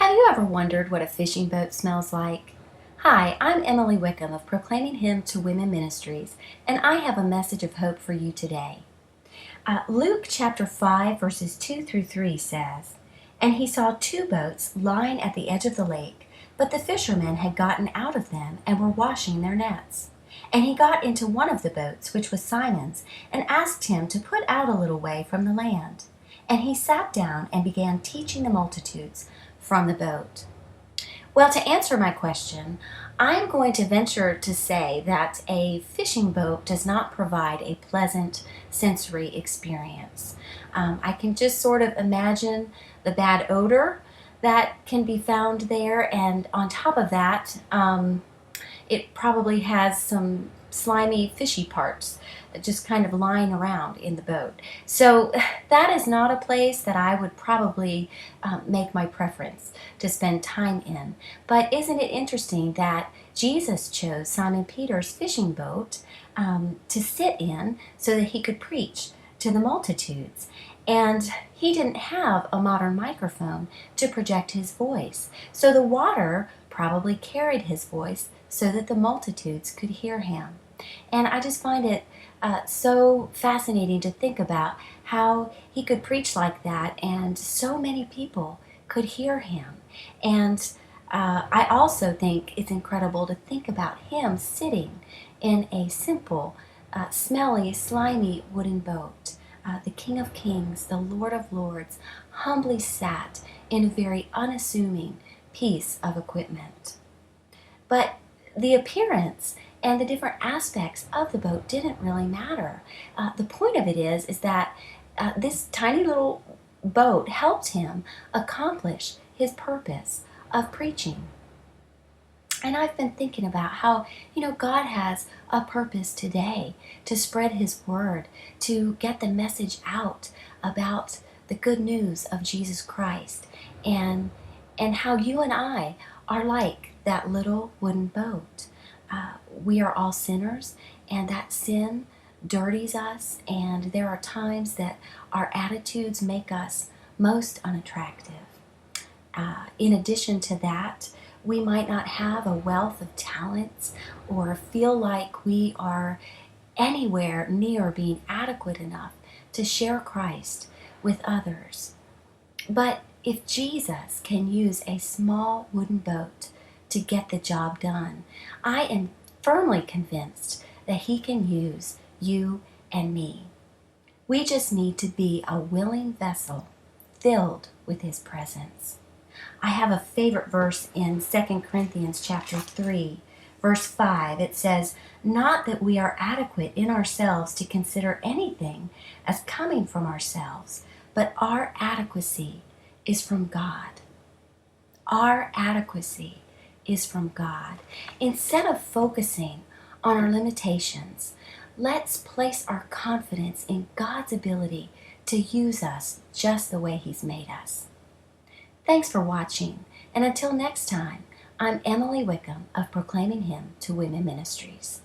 Have you ever wondered what a fishing boat smells like? Hi, I'm Emily Wickham of Proclaiming Him to Women Ministries, and I have a message of hope for you today. Luke chapter 5, verses 2 through 3 says, "And he saw two boats lying at the edge of the lake, but the fishermen had gotten out of them and were washing their nets. And he got into one of the boats, which was Simon's, and asked him to put out a little way from the land. And he sat down and began teaching the multitudes from the boat." Well, to answer my question, I'm going to venture to say that a fishing boat does not provide a pleasant sensory experience. I can just sort of imagine the bad odor that can be found there, and on top of that, it probably has some slimy, fishy parts just kind of lying around in the boat. So that is not a place that I would probably make my preference to spend time in. But isn't it interesting that Jesus chose Simon Peter's fishing boat to sit in so that he could preach to the multitudes? And he didn't have a modern microphone to project his voice. So the water probably carried his voice so that the multitudes could hear him. And I just find it so fascinating to think about how he could preach like that and so many people could hear him. And I also think it's incredible to think about him sitting in a simple, smelly, slimy wooden boat. The King of Kings, the Lord of Lords, humbly sat in a very unassuming piece of equipment. But the appearance and the different aspects of the boat didn't really matter. The point of it is that this tiny little boat helped him accomplish his purpose of preaching. And I've been thinking about how, God has a purpose today to spread His word, to get the message out about the good news of Jesus Christ, and how you and I are like that little wooden boat. We are all sinners, and that sin dirties us, and there are times that our attitudes make us most unattractive. In addition to that, we might not have a wealth of talents or feel like we are anywhere near being adequate enough to share Christ with others. But if Jesus can use a small wooden boat to get the job done, I am firmly convinced that He can use you and me. We just need to be a willing vessel filled with His presence. I have a favorite verse in 2 Corinthians chapter 3, verse 5. It says, "Not that we are adequate in ourselves to consider anything as coming from ourselves, but our adequacy is from God." Our adequacy is from God. Instead of focusing on our limitations, let's place our confidence in God's ability to use us just the way He's made us. Thanks for watching, and until next time, I'm Emily Wickham of Proclaiming Him to Women Ministries.